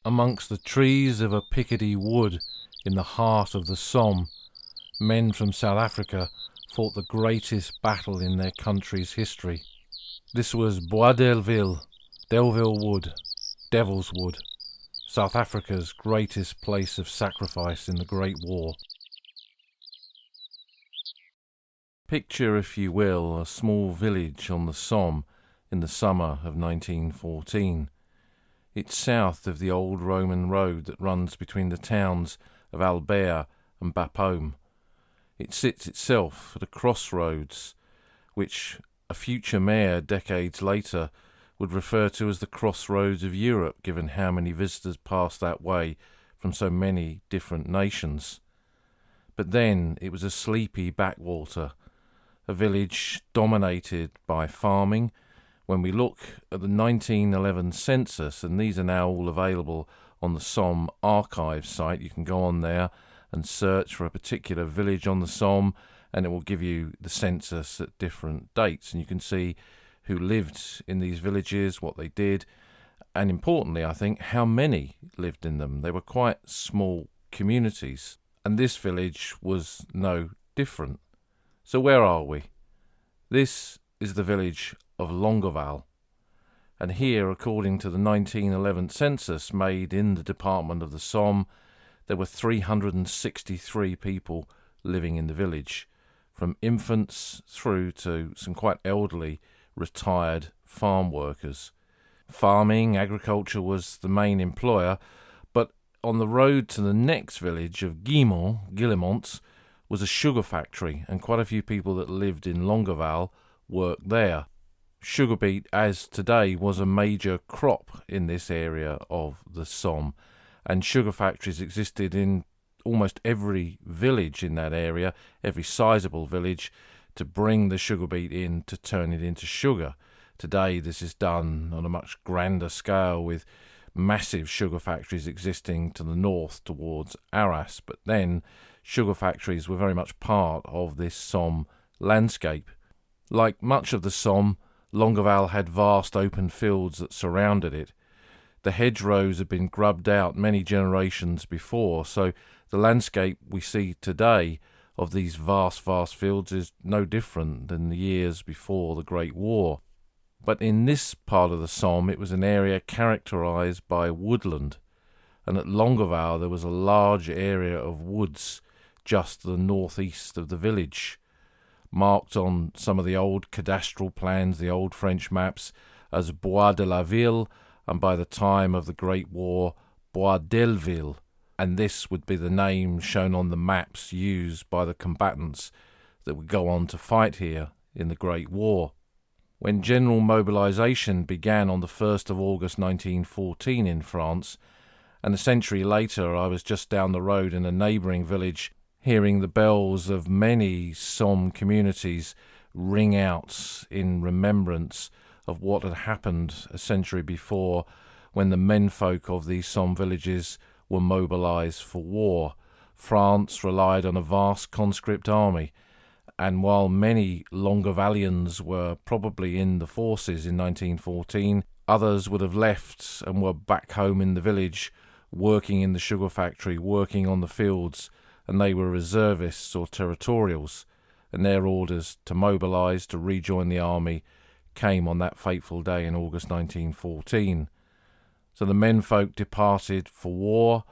Amongst the trees of a Picardy wood in the heart of the Somme, men from South Africa fought the greatest battle in their country's history. This was Bois Delville, Delville Wood, Devil's Wood, South Africa's greatest place of sacrifice in the Great War. Picture, if you will, a small village on the Somme in the summer of 1914. It's south of the old Roman road that runs between the towns of Albert and Bapaume. It sits itself at a crossroads, which a future mayor decades later would refer to as the crossroads of Europe, given how many visitors pass that way from so many different nations. But then it was a sleepy backwater, a village dominated by farming. When we look at the 1911 census, and these are now all available on the Somme archive site, you can go on there and search for a particular village on the Somme, and it will give you the census at different dates, and you can see who lived in these villages, what they did, and importantly, I think, how many lived in them. They were quite small communities, and this village was no different. So where are we? This is the village of Longueval, and here, according to the 1911 census made in the department of the Somme, there were 363 people living in the village, from infants through to some quite elderly retired farm workers. Farming, agriculture was the main employer, but on the road to the next village of Guillemont was a sugar factory, and quite a few people that lived in Longueval worked there. Sugar beet, as today, was a major crop in this area of the Somme, and sugar factories existed in almost every village in that area, every sizable village, to bring the sugar beet in to turn it into sugar. Today this is done on a much grander scale, with massive sugar factories existing to the north towards Arras, but then sugar factories were very much part of this Somme landscape. Like much of the Somme, Longueval had vast open fields that surrounded it. The hedgerows had been grubbed out many generations before, so the landscape we see today of these vast fields is no different than the years before the Great War. But in this part of the Somme, it was an area characterized by woodland, and at Longueval there was a large area of woods just to the northeast of the village, marked on some of the old cadastral plans, the old French maps, as Bois de la Ville, and by the time of the Great War, Bois Delville, and this would be the name shown on the maps used by the combatants that would go on to fight here in the Great War. When general mobilisation began on the 1st of August 1914 in France, and a century later I was just down the road in a neighbouring village, hearing the bells of many Somme communities ring out in remembrance of what had happened a century before, when the menfolk of these Somme villages were mobilised for war. France relied on a vast conscript army, and while many Longuevalians were probably in the forces in 1914, others would have left and were back home in the village, working in the sugar factory, working on the fields, and they were reservists or territorials, and their orders to mobilise, to rejoin the army, came on that fateful day in August 1914. So the menfolk departed for war,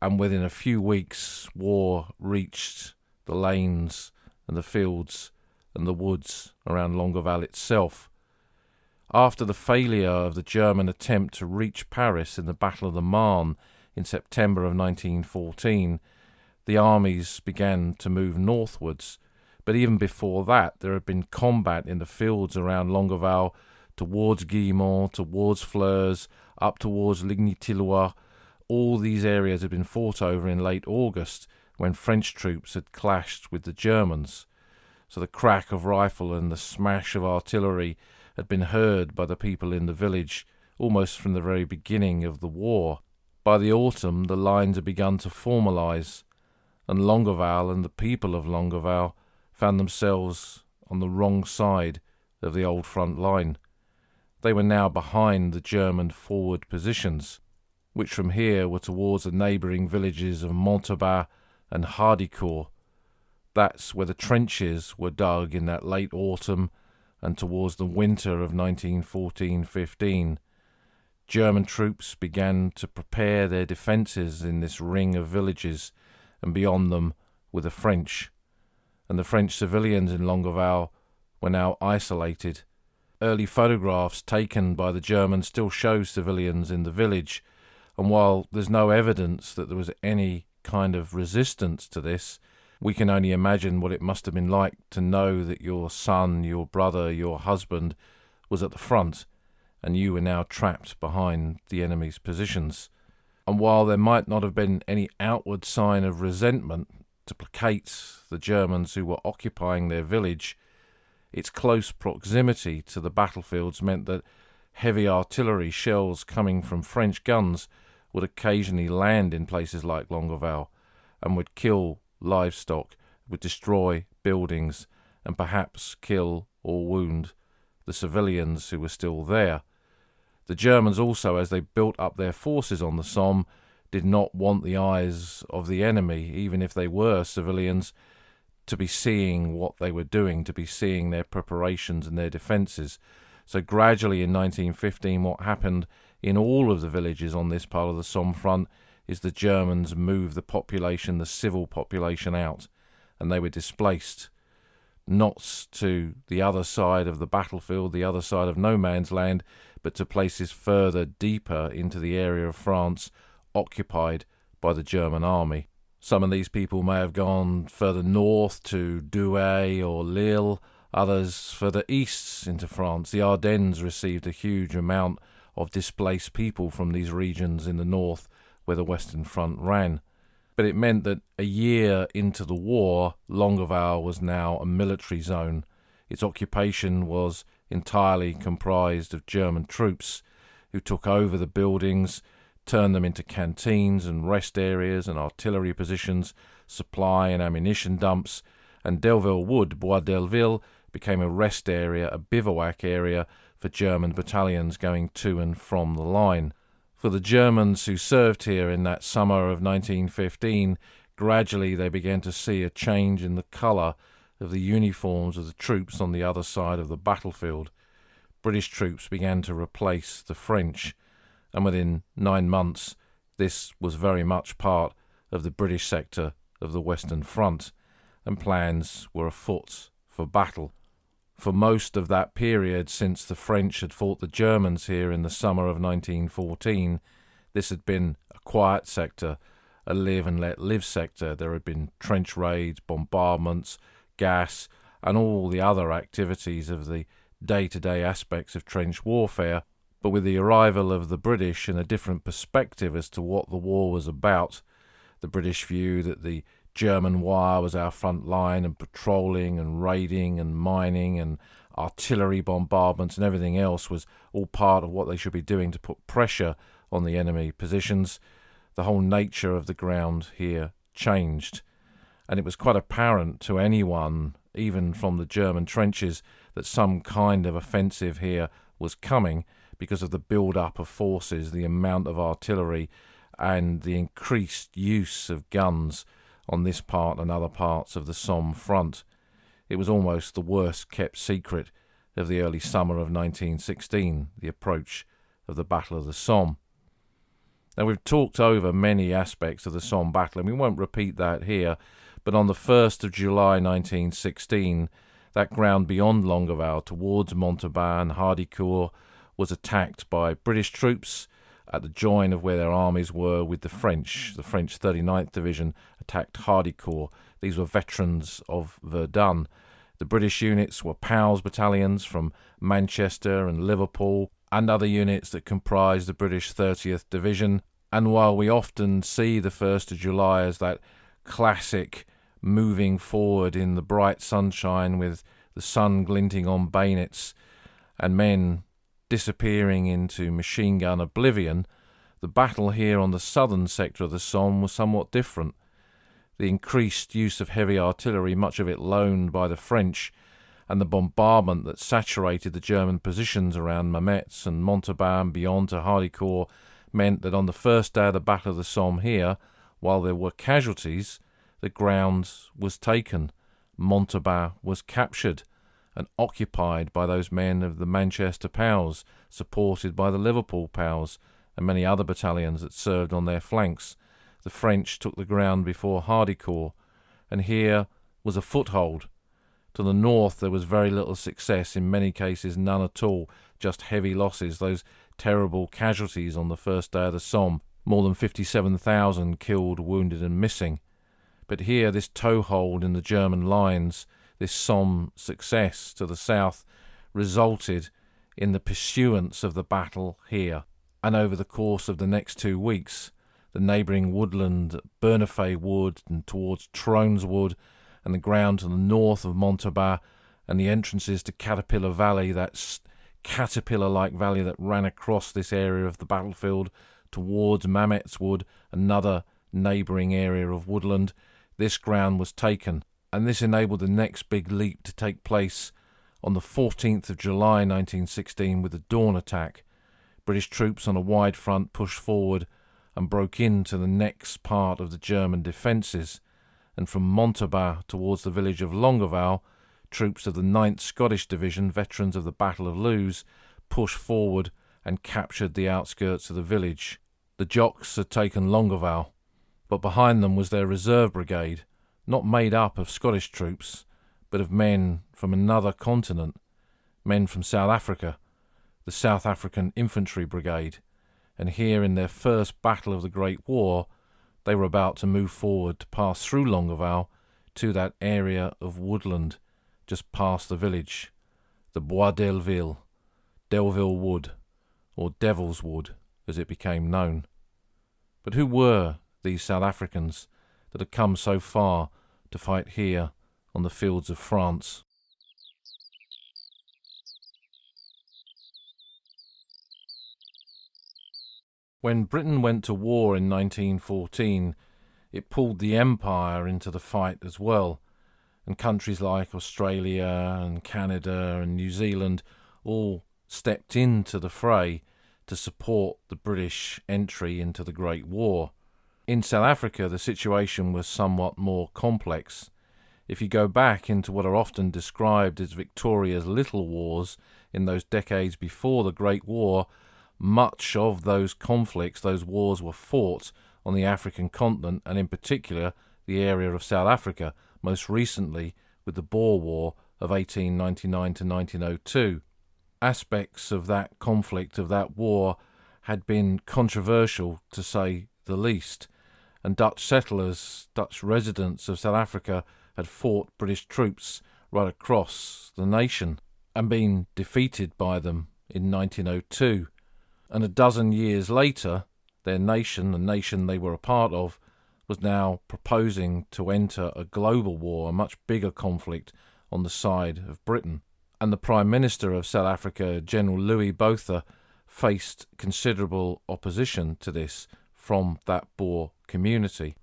and within a few weeks war reached the lanes and the fields and the woods around Longueval itself. After the failure of the German attempt to reach Paris in the Battle of the Marne in September of 1914, the armies began to move northwards, but even before that there had been combat in the fields around Longueval, towards Guillemont, towards Flers, up towards Ligny-Tilloy. All these areas had been fought over in late August, when French troops had clashed with the Germans. So the crack of rifle and the smash of artillery had been heard by the people in the village almost from the very beginning of the war. By the autumn the lines had begun to formalise, and Longueval and the people of Longueval found themselves on the wrong side of the old front line. They were now behind the German forward positions. which from here were towards the neighbouring villages of Montauban and Hardicourt. That's where the trenches were dug in that late autumn and towards the winter of 1914-15. German troops began to prepare their defences in this ring of villages, and beyond them were the French. And the French civilians in Longueval were now isolated. Early photographs taken by the Germans still show civilians in the village, and while there's no evidence that there was any kind of resistance to this, we can only imagine what it must have been like to know that your son, your brother, your husband was at the front, and you were now trapped behind the enemy's positions. And while there might not have been any outward sign of resentment to placate the Germans who were occupying their village, its close proximity to the battlefields meant that heavy artillery shells coming from French guns would occasionally land in places like Longueval and would kill livestock, would destroy buildings, and perhaps kill or wound the civilians who were still there. The Germans also, as they built up their forces on the Somme, did not want the eyes of the enemy, even if they were civilians, to be seeing what they were doing, to be seeing their preparations and their defences. So gradually in 1915, what happened in all of the villages on this part of the Somme front is the Germans moved the population, the civil population, out, and they were displaced, not to the other side of the battlefield, the other side of no man's land, but to places further deeper into the area of France occupied by the German army. Some of these people may have gone further north to Douai or Lille, others further east into France. The Ardennes received a huge amount of displaced people from these regions in the north where the Western Front ran. But it meant that a year into the war, Longueval was now a military zone. Its occupation was entirely comprised of German troops who took over the buildings, turned them into canteens and rest areas and artillery positions, supply and ammunition dumps, and Delville Wood, Bois Delville, became a rest area, a bivouac area for German battalions going to and from the line. For the Germans who served here in that summer of 1915, gradually they began to see a change in the colour of the uniforms of the troops on the other side of the battlefield. British troops began to replace the French, and within 9 months this was very much part of the British sector of the Western Front, and plans were afoot for battle. For most of that period, since the French had fought the Germans here in the summer of 1914, this had been a quiet sector, a live and let live sector. There had been trench raids, bombardments, gas, and all the other activities of the day-to-day aspects of trench warfare. But with the arrival of the British and a different perspective as to what the war was about, the British view that the German wire was our front line, and patrolling and raiding and mining and artillery bombardments and everything else was all part of what they should be doing to put pressure on the enemy positions. The whole nature of the ground here changed, and it was quite apparent to anyone, even from the German trenches, that some kind of offensive here was coming because of the build-up of forces, the amount of artillery, and the increased use of guns on this part and other parts of the Somme front. It was almost the worst kept secret of the early summer of 1916, the approach of the Battle of the Somme. Now, we've talked over many aspects of the Somme battle, and we won't repeat that here, but on the 1st of July 1916, that ground beyond Longueval towards Montauban and Hardicourt was attacked by British troops at the join of where their armies were with the French. The French 39th Division attacked Hardicourt. These were veterans of Verdun. The British units were POWs battalions from Manchester and Liverpool, and other units that comprised the British 30th Division. And while we often see the 1st of July as that classic moving forward in the bright sunshine with the sun glinting on bayonets and men disappearing into machine gun oblivion, the battle here on the southern sector of the Somme was somewhat different. The increased use of heavy artillery, much of it loaned by the French, and the bombardment that saturated the German positions around Mametz and Montauban beyond to Hardicourt, meant that on the first day of the Battle of the Somme here, while there were casualties, the ground was taken. Montauban was captured and occupied by those men of the Manchester Pals, supported by the Liverpool Pals and many other battalions that served on their flanks. The French took the ground before Hardicourt, and here was a foothold. To the north there was very little success, in many cases none at all, just heavy losses, those terrible casualties on the first day of the Somme, more than 57,000 killed, wounded and missing. But here, this toehold in the German lines, this Somme success to the south, resulted in the pursuance of the battle here. And over the course of the next 2 weeks, the neighbouring woodland at Bernafay Wood and towards Trones Wood, and the ground to the north of Montauban, and the entrances to Caterpillar Valley, that caterpillar-like valley that ran across this area of the battlefield towards Mametz Wood, another neighbouring area of woodland. This ground was taken, and this enabled the next big leap to take place on the 14th of July 1916 with the Dawn attack. British troops on a wide front pushed forward and broke into the next part of the German defences, and from Montauban towards the village of Longueval, troops of the 9th Scottish Division, veterans of the Battle of Loos, pushed forward and captured the outskirts of the village. The Jocks had taken Longueval, but behind them was their reserve brigade, not made up of Scottish troops, but of men from another continent, men from South Africa, the South African Infantry Brigade, and here in their first battle of the Great War, they were about to move forward to pass through Longueval to that area of woodland just past the village, the Bois Delville, Delville Wood, or Devil's Wood, as it became known. But who were these South Africans that had come so far to fight here on the fields of France? When Britain went to war in 1914, it pulled the Empire into the fight as well, and countries like Australia and Canada and New Zealand all stepped into the fray to support the British entry into the Great War. In South Africa, the situation was somewhat more complex. If you go back into what are often described as Victoria's Little Wars in those decades before the Great War, much of those conflicts, those wars, were fought on the African continent, and in particular the area of South Africa, most recently with the Boer War of 1899 to 1902. Aspects of that conflict, of that war, had been controversial, to say the least, and Dutch settlers, Dutch residents of South Africa, had fought British troops right across the nation and been defeated by them in 1902. And a dozen years later, their nation, the nation they were a part of, was now proposing to enter a global war, a much bigger conflict on the side of Britain. And the Prime Minister of South Africa, General Louis Botha, faced considerable opposition to this from that Boer community.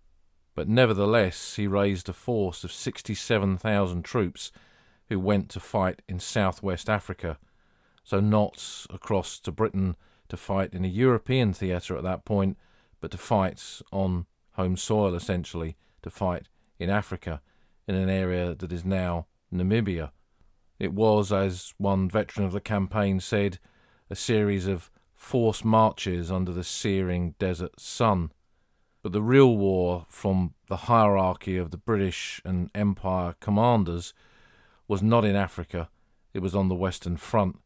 But nevertheless, he raised a force of 67,000 troops who went to fight in southwest Africa, so not across to Britain to fight in a European theatre at that point, but to fight on home soil, essentially, to fight in Africa, in an area that is now Namibia. It was, as one veteran of the campaign said, a series of forced marches under the searing desert sun. But the real war, from the hierarchy of the British and Empire commanders, was not in Africa, it was on the Western Front,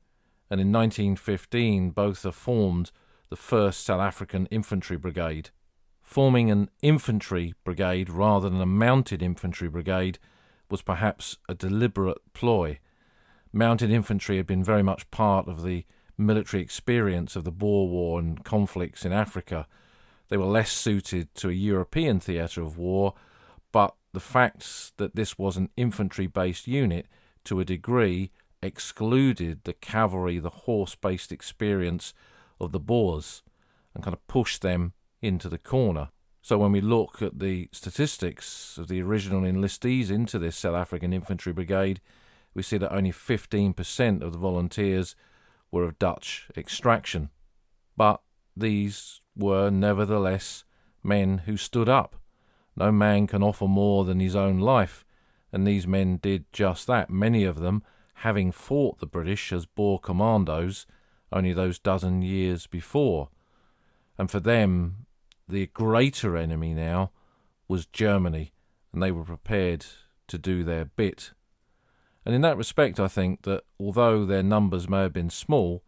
and in 1915 Botha formed the 1st South African Infantry Brigade. Forming an infantry brigade rather than a mounted infantry brigade was perhaps a deliberate ploy. Mounted infantry had been very much part of the military experience of the Boer War and conflicts in Africa. They were less suited to a European theatre of war, but the fact that this was an infantry-based unit, to a degree, excluded the cavalry, the horse-based experience of the Boers, and kind of pushed them into the corner. So when we look at the statistics of the original enlistees into this South African Infantry Brigade, we see that only 15% of the volunteers were of Dutch extraction. But these were nevertheless men who stood up. No man can offer more than his own life, and these men did just that, many of them having fought the British as Boer commandos only those dozen years before. And for them, the greater enemy now was Germany, and they were prepared to do their bit. And in that respect, I think that although their numbers may have been small,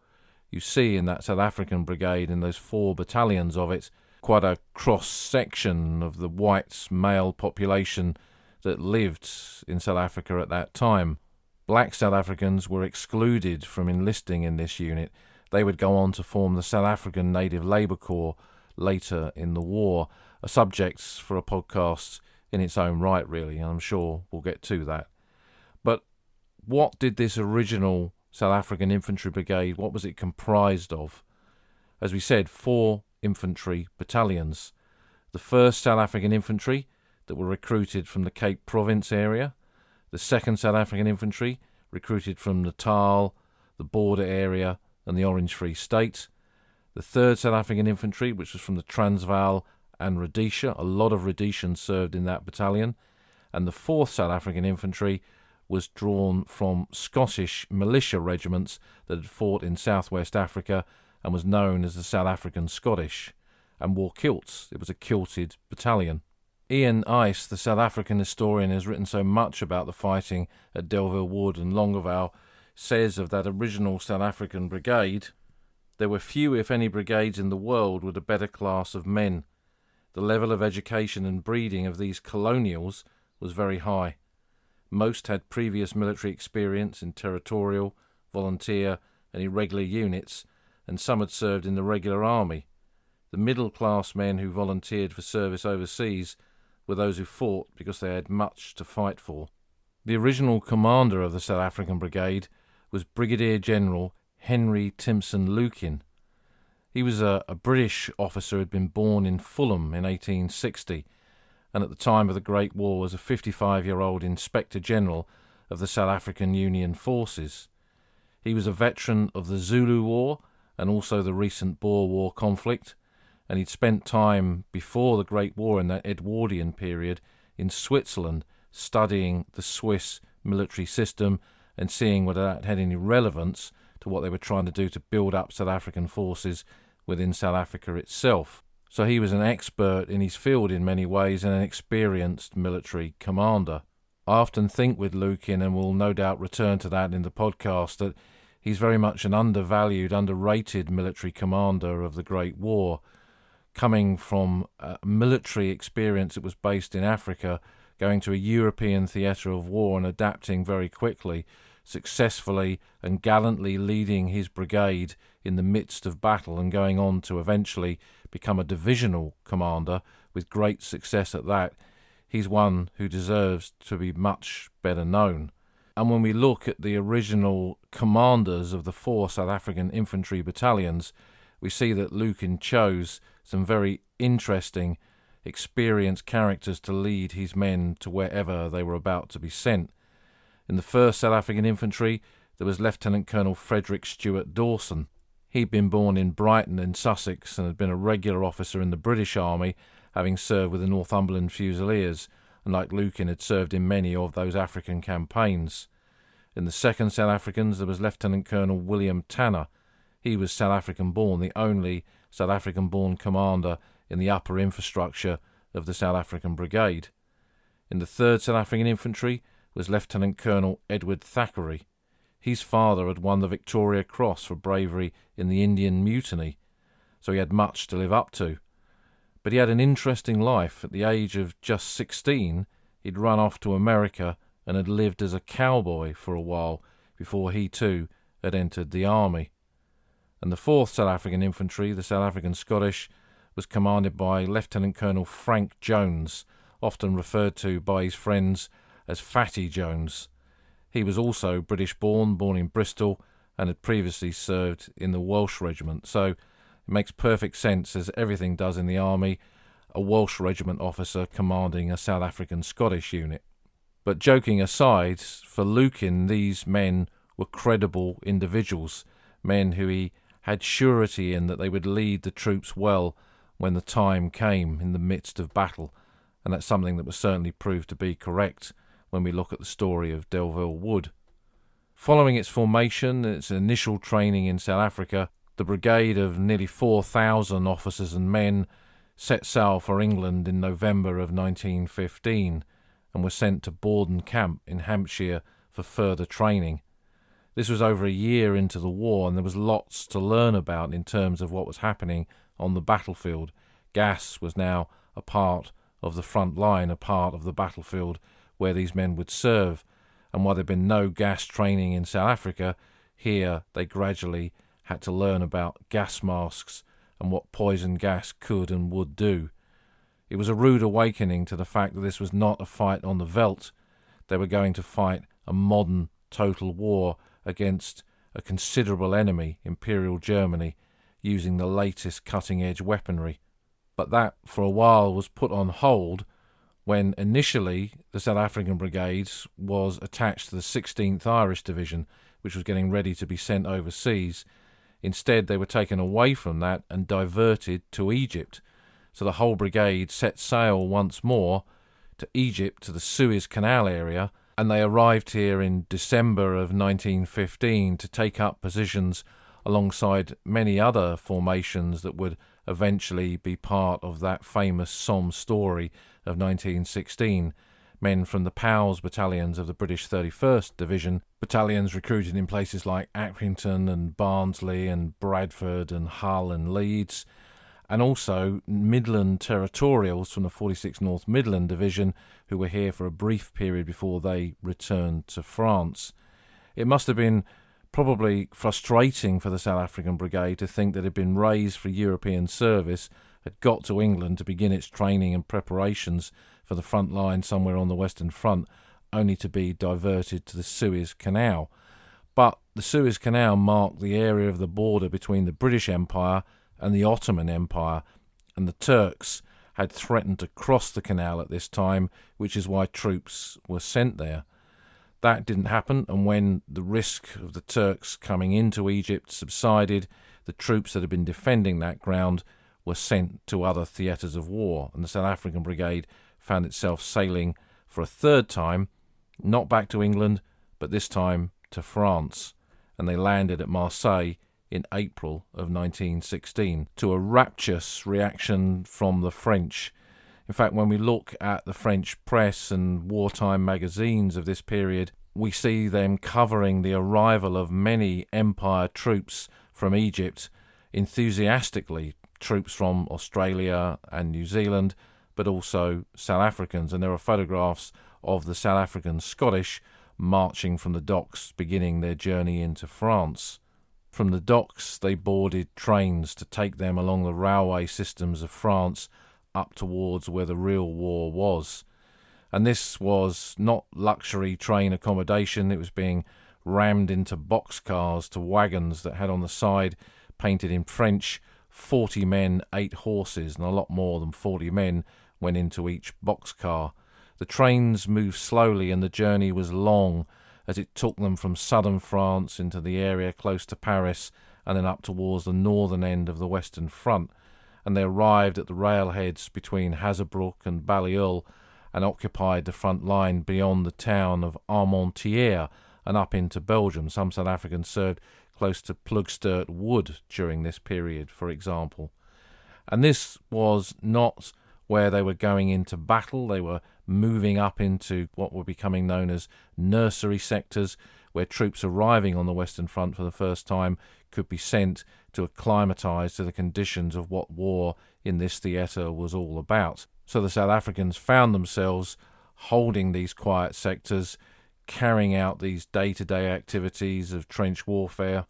you see in that South African Brigade, in those 4 battalions of it, quite a cross-section of the white male population that lived in South Africa at that time. Black South Africans were excluded from enlisting in this unit. They would go on to form the South African Native Labour Corps later in the war, a subject for a podcast in its own right, really, and I'm sure we'll get to that. But what did this original South African Infantry Brigade, what was it comprised of? As we said, 4 infantry battalions. The 1st South African Infantry that were recruited from the Cape Province area, the 2nd South African Infantry recruited from Natal, the border area and the Orange Free State, the 3rd South African Infantry, which was from the Transvaal and Rhodesia, a lot of Rhodesians served in that battalion, and the 4th South African Infantry was drawn from Scottish militia regiments that had fought in southwest Africa and was known as the South African Scottish, and wore kilts. It was a kilted battalion. Ian Ice, the South African historian, has written so much about the fighting at Delville Wood and Longueval, says of that original South African brigade, there were few, if any, brigades in the world with a better class of men. The level of education and breeding of these colonials was very high. Most had previous military experience in territorial, volunteer and irregular units, and some had served in the regular army. The middle-class men who volunteered for service overseas were those who fought because they had much to fight for. The original commander of the South African Brigade was Brigadier General Henry Timpson Lukin. He was a British officer who had been born in Fulham in 1860, and at the time of the Great War was a 55-year-old Inspector General of the South African Union Forces. He was a veteran of the Zulu War and also the recent Boer War conflict, and he'd spent time before the Great War in that Edwardian period in Switzerland studying the Swiss military system and seeing whether that had any relevance to what they were trying to do to build up South African forces within South Africa itself. So he was an expert in his field in many ways and an experienced military commander. I often think with Lukin, and we'll no doubt return to that in the podcast, that he's very much an undervalued, underrated military commander of the Great War, coming from a military experience that was based in Africa, going to a European theatre of war and adapting very quickly, successfully and gallantly leading his brigade in the midst of battle and going on to eventually become a divisional commander with great success at that. He's one who deserves to be much better known. And when we look at the original commanders of the 4 South African infantry battalions, we see that Lukin chose some very interesting, experienced characters to lead his men to wherever they were about to be sent. In the 1st South African Infantry, there was Lieutenant Colonel Frederick Stewart Dawson. He'd been born in Brighton in Sussex and had been a regular officer in the British Army, having served with the Northumberland Fusiliers, and like Lukin had served in many of those African campaigns. In the 2nd South Africans, there was Lieutenant Colonel William Tanner. He was South African-born, the only South African-born commander in the upper infrastructure of the South African Brigade. In the 3rd South African Infantry was Lieutenant Colonel Edward Thackeray. His father had won the Victoria Cross for bravery in the Indian Mutiny, so he had much to live up to. But he had an interesting life. At the age of just 16, he'd run off to America and had lived as a cowboy for a while before he too had entered the army. And the 4th South African Infantry, the South African Scottish, was commanded by Lieutenant Colonel Frank Jones, often referred to by his friends as Fatty Jones. He was also British-born, born in Bristol, and had previously served in the Welsh Regiment. So it makes perfect sense, as everything does in the army, a Welsh Regiment officer commanding a South African Scottish unit. But joking aside, for Lukin, these men were credible individuals, men who he had surety in that they would lead the troops well when the time came in the midst of battle, and that's something that was certainly proved to be correct when we look at the story of Delville Wood. Following its formation, its initial training in South Africa, the brigade of nearly 4,000 officers and men set sail for England in November of 1915 and were sent to Borden Camp in Hampshire for further training. This was over a year into the war, and there was lots to learn about in terms of what was happening on the battlefield. Gas was now a part of the front line, a part of the battlefield where these men would serve. And while there had been no gas training in South Africa, here they gradually had to learn about gas masks and what poison gas could and would do. It was a rude awakening to the fact that this was not a fight on the veldt. They were going to fight a modern total war against a considerable enemy, Imperial Germany, using the latest cutting-edge weaponry. But that, for a while, was put on hold when initially the South African Brigade was attached to the 16th Irish Division, which was getting ready to be sent overseas. Instead, they were taken away from that and diverted to Egypt. So the whole brigade set sail once more to Egypt, to the Suez Canal area, and they arrived here in December of 1915 to take up positions alongside many other formations that would eventually be part of that famous Somme story of 1916. Men from the POWs battalions of the British 31st Division, battalions recruited in places like Accrington and Barnsley and Bradford and Hull and Leeds, and also Midland Territorials from the 46th North Midland Division, who were here for a brief period before they returned to France. It must have been probably frustrating for the South African Brigade to think that it had been raised for European service, had got to England to begin its training and preparations for the front line somewhere on the Western Front, only to be diverted to the Suez Canal. But the Suez Canal marked the area of the border between the British Empire and the Ottoman Empire, and the Turks had threatened to cross the canal at this time, which is why troops were sent there. That didn't happen, and when the risk of the Turks coming into Egypt subsided, the troops that had been defending that ground were sent to other theatres of war, and the South African Brigade found itself sailing for a third time, not back to England, but this time to France, and they landed at Marseille in April of 1916, to a rapturous reaction from the French. In fact, when we look at the French press and wartime magazines of this period, we see them covering the arrival of many Empire troops from Egypt enthusiastically, troops from Australia and New Zealand, but also South Africans. And there are photographs of the South African Scottish marching from the docks, beginning their journey into France. From the docks, they boarded trains to take them along the railway systems of France up towards where the real war was. And this was not luxury train accommodation. It was being rammed into boxcars to wagons that had on the side, painted in French, 40 men, 8 horses, and a lot more than 40 men went into each boxcar. The trains moved slowly and the journey was long, as it took them from southern France into the area close to Paris and then up towards the northern end of the Western Front. And they arrived at the railheads between Hazebrouck and Balliol and occupied the front line beyond the town of Armentières and up into Belgium. Some South Africans served close to Plugstert Wood during this period, for example. And this was not where they were going into battle. They were moving up into what were becoming known as nursery sectors, where troops arriving on the Western Front for the first time could be sent to acclimatise to the conditions of what war in this theatre was all about. So the South Africans found themselves holding these quiet sectors, carrying out these day-to-day activities of trench warfare,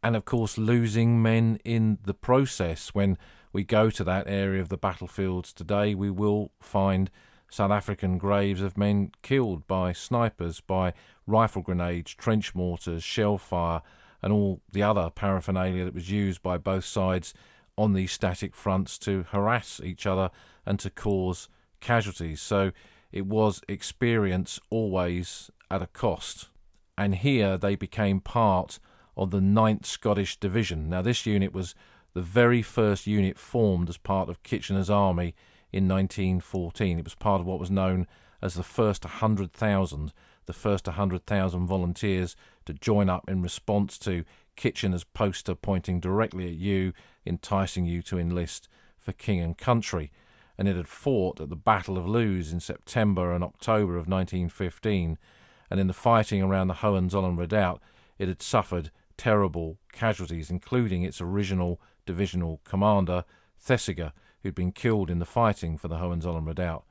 and of course losing men in the process. When we go to that area of the battlefields today, we will find South African graves of men killed by snipers, by rifle grenades, trench mortars, shell fire, and all the other paraphernalia that was used by both sides on these static fronts to harass each other and to cause casualties. So it was experience always at a cost. And here they became part of the 9th Scottish Division. Now this unit was the very first unit formed as part of Kitchener's army in 1914. It was part of what was known as the first 100,000, the first 100,000 volunteers to join up in response to Kitchener's poster pointing directly at you, enticing you to enlist for king and country. And it had fought at the Battle of Loos in September and October of 1915, and in the fighting around the Hohenzollern Redoubt it had suffered terrible casualties, including its original divisional commander, Thesiger, who'd been killed in the fighting for the Hohenzollern Redoubt.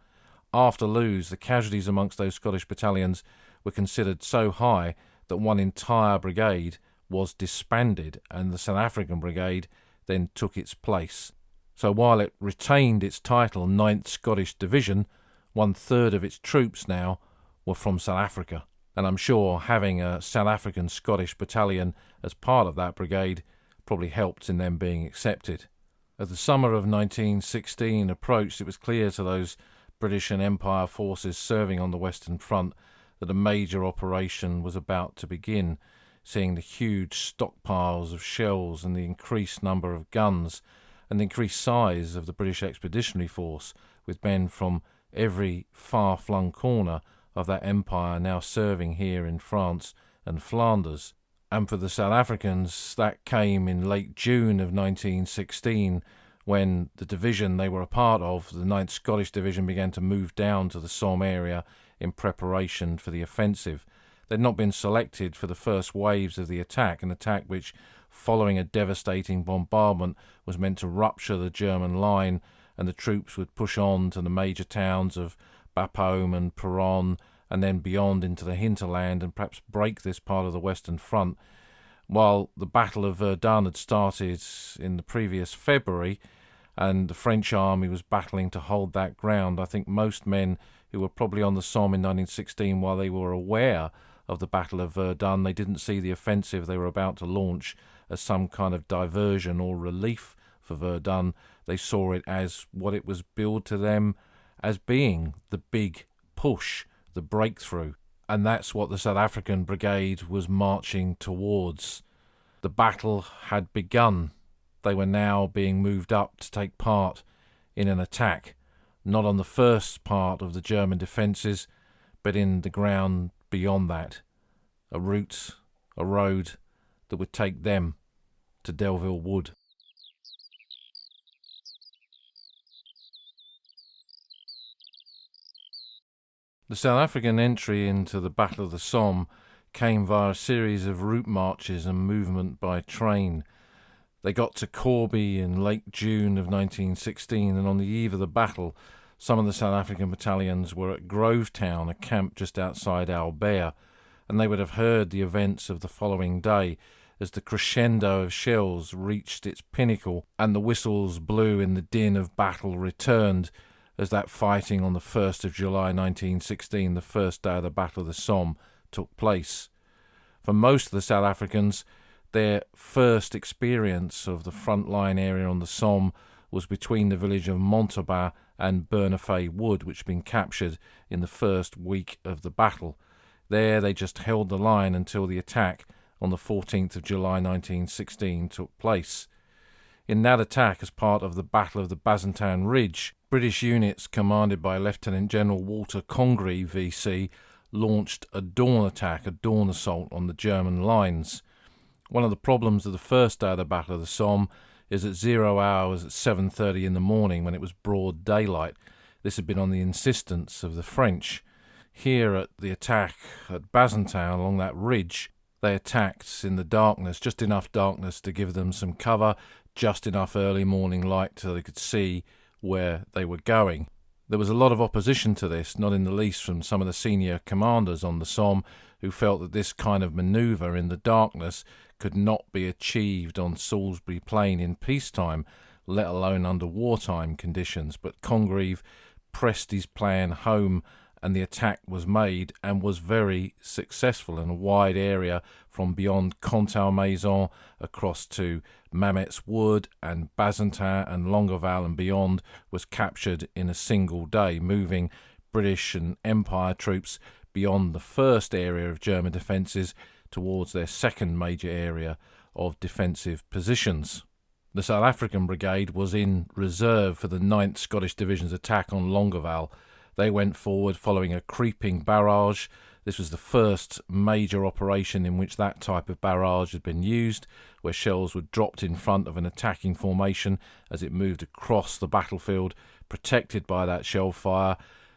After Loos, the casualties amongst those Scottish battalions were considered so high that one entire brigade was disbanded, and the South African Brigade then took its place. So while it retained its title 9th Scottish Division, 1/3 of its troops now were from South Africa. And I'm sure having a South African Scottish battalion as part of that brigade probably helped in them being accepted. As the summer of 1916 approached, it was clear to those British and Empire forces serving on the Western Front that a major operation was about to begin, seeing the huge stockpiles of shells and the increased number of guns and the increased size of the British Expeditionary Force, with men from every far-flung corner of that empire now serving here in France and Flanders. And for the South Africans, that came in late June of 1916, when the division they were a part of, the 9th Scottish Division, began to move down to the Somme area in preparation for the offensive. They'd not been selected for the first waves of the attack, an attack which, following a devastating bombardment, was meant to rupture the German line, and the troops would push on to the major towns of Bapaume and Peronne, and then beyond into the hinterland, and perhaps break this part of the Western Front. While the Battle of Verdun had started in the previous February, and the French army was battling to hold that ground, I think most men who were probably on the Somme in 1916, while they were aware of the Battle of Verdun, they didn't see the offensive they were about to launch as some kind of diversion or relief for Verdun. They saw it as what it was billed to them as being the big push, the breakthrough. And that's what the South African Brigade was marching towards. The battle had begun. They were now being moved up to take part in an attack, not on the first part of the German defences, but in the ground beyond that, a route, a road that would take them to Delville Wood. The South African entry into the Battle of the Somme came via a series of route marches and movement by train. They got to Corby in late June of 1916, and on the eve of the battle, some of the South African battalions were at Grovetown, a camp just outside Albert, and they would have heard the events of the following day as the crescendo of shells reached its pinnacle and the whistles blew and the din of battle returned as that fighting on the 1st of July 1916, the first day of the Battle of the Somme, took place. For most of the South Africans, their first experience of the front-line area on the Somme was between the village of Montauban and Bernafay Wood, which had been captured in the first week of the battle. There they just held the line until the attack on the 14th of July 1916 took place. In that attack, as part of the Battle of the Bazentin Ridge, British units commanded by Lieutenant General Walter Congreve, VC, launched a dawn attack, a dawn assault on the German lines. One of the problems of the first day of the Battle of the Somme is at 0 hours at 7:30 in the morning, when it was broad daylight. This had been on the insistence of the French. Here at the attack at Bazentin along that ridge, they attacked in the darkness, just enough darkness to give them some cover, just enough early morning light so they could see where they were going. There was a lot of opposition to this, not in the least from some of the senior commanders on the Somme, who felt that this kind of manoeuvre in the darkness could not be achieved on Salisbury Plain in peacetime, let alone under wartime conditions. But Congreve pressed his plan home, and the attack was made and was very successful in a wide area from beyond Contalmaison across to Mametz Wood, and Bazentin and Longueval and beyond was captured in a single day, moving British and Empire troops beyond the first area of German defences towards their second major area of defensive positions. The South African Brigade was in reserve for the 9th Scottish Division's attack on Longueval. They went forward following a creeping barrage. This was the first major operation in which that type of barrage had been used, where shells were dropped in front of an attacking formation as it moved across the battlefield, protected by that shell fire,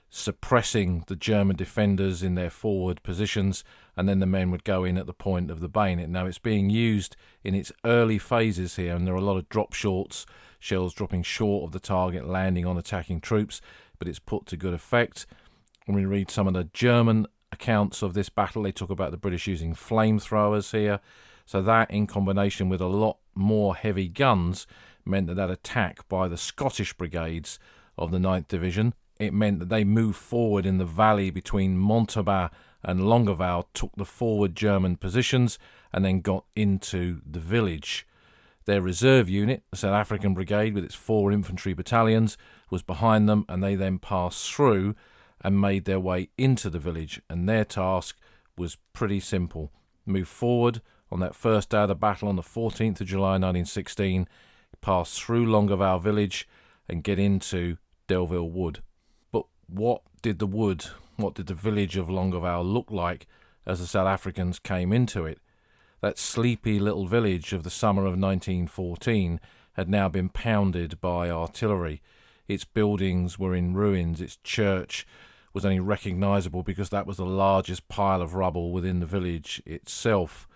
suppressing the German defenders in their forward positions, and then the men would go in at the point of the bayonet. Now, it's being used in its early phases here, and there are a lot of drop shorts, shells dropping short of the target, landing on attacking troops, but it's put to good effect. When we read some of the German accounts of this battle, they talk about the British using flamethrowers here. So that, in combination with a lot more heavy guns, meant that attack by the Scottish brigades of the 9th Division, it meant that they moved forward in the valley between Montauban and Longueval, took the forward German positions, and then got into the village. Their reserve unit, the South African Brigade, with its 4 infantry battalions, was behind them, and they then passed through and made their way into the village. And their task was pretty simple. Move forward on that first day of the battle on the 14th of July 1916, pass through Longueval village and get into Delville Wood. But what did the village of Longueval look like as the South Africans came into it? That sleepy little village of the summer of 1914 had now been pounded by artillery. Its buildings were in ruins. Its church was only recognisable because that was the largest pile of rubble within the village itself.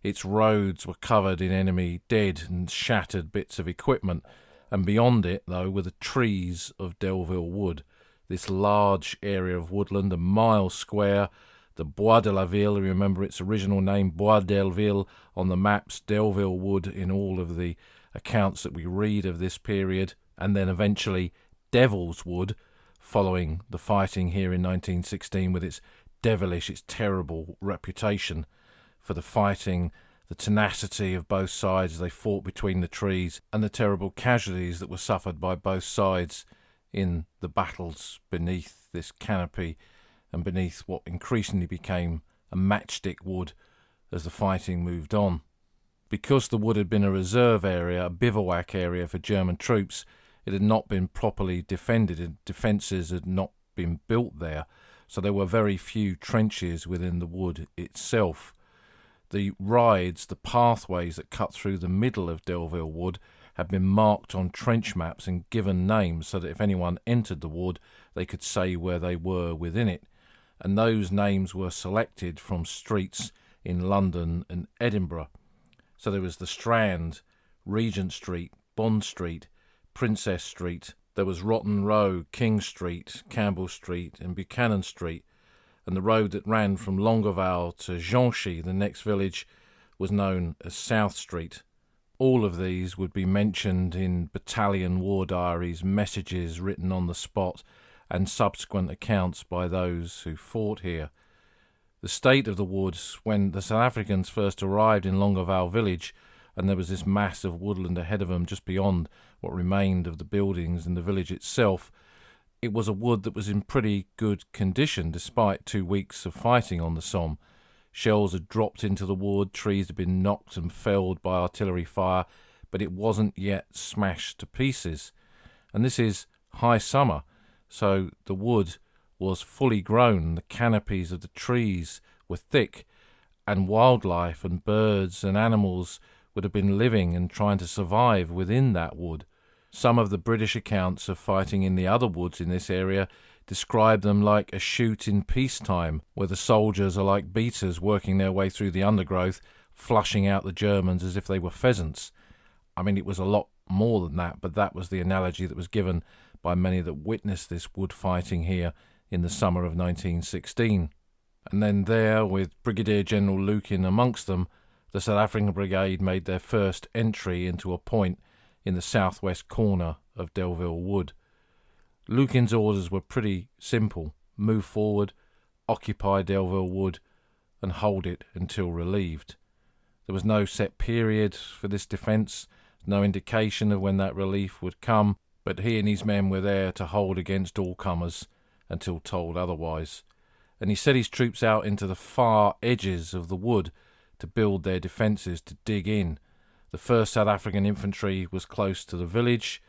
Its roads were covered in enemy dead and shattered bits of equipment, and beyond it, though, were the trees of Delville Wood, this large area of woodland, a mile square. The Bois de la Ville, remember its original name, Bois Delville, on the maps, Delville Wood in all of the accounts that we read of this period, and then eventually Devil's Wood, following the fighting here in 1916 with its devilish, its terrible reputation for the fighting, the tenacity of both sides as they fought between the trees, and the terrible casualties that were suffered by both sides in the battles beneath this canopy and beneath what increasingly became a matchstick wood as the fighting moved on. Because the wood had been a reserve area, a bivouac area for German troops, it had not been properly defended, and defences had not been built there, so there were very few trenches within the wood itself. The rides, the pathways that cut through the middle of Delville Wood, had been marked on trench maps and given names so that if anyone entered the wood, they could say where they were within it. And those names were selected from streets in London and Edinburgh. So there was the Strand, Regent Street, Bond Street, Princess Street. There was Rotten Row, King Street, Campbell Street and Buchanan Street. And the road that ran from Longueval to Ginchy, the next village, was known as South Street. All of these would be mentioned in battalion war diaries, messages written on the spot, and subsequent accounts by those who fought here. The state of the woods when the South Africans first arrived in Longueval village, and there was this mass of woodland ahead of them just beyond what remained of the buildings and the village itself, it was a wood that was in pretty good condition despite 2 weeks of fighting on the Somme. Shells had dropped into the wood, trees had been knocked and felled by artillery fire, but it wasn't yet smashed to pieces. And this is high summer, so the wood was fully grown, the canopies of the trees were thick, and wildlife and birds and animals would have been living and trying to survive within that wood. Some of the British accounts of fighting in the other woods in this area describe them like a shoot in peacetime, where the soldiers are like beaters working their way through the undergrowth, flushing out the Germans as if they were pheasants. I mean, it was a lot more than that, but that was the analogy that was given by many that witnessed this wood fighting here in the summer of 1916. And then there, with Brigadier General Lukin amongst them, the South African Brigade made their first entry into a point in the southwest corner of Delville Wood. Lukin's orders were pretty simple: move forward, occupy Delville Wood, and hold it until relieved. There was no set period for this defence, no indication of when that relief would come, but he and his men were there to hold against all comers until told otherwise. And he set his troops out into the far edges of the wood to build their defences, to dig in. The 1st South African Infantry was close to the village.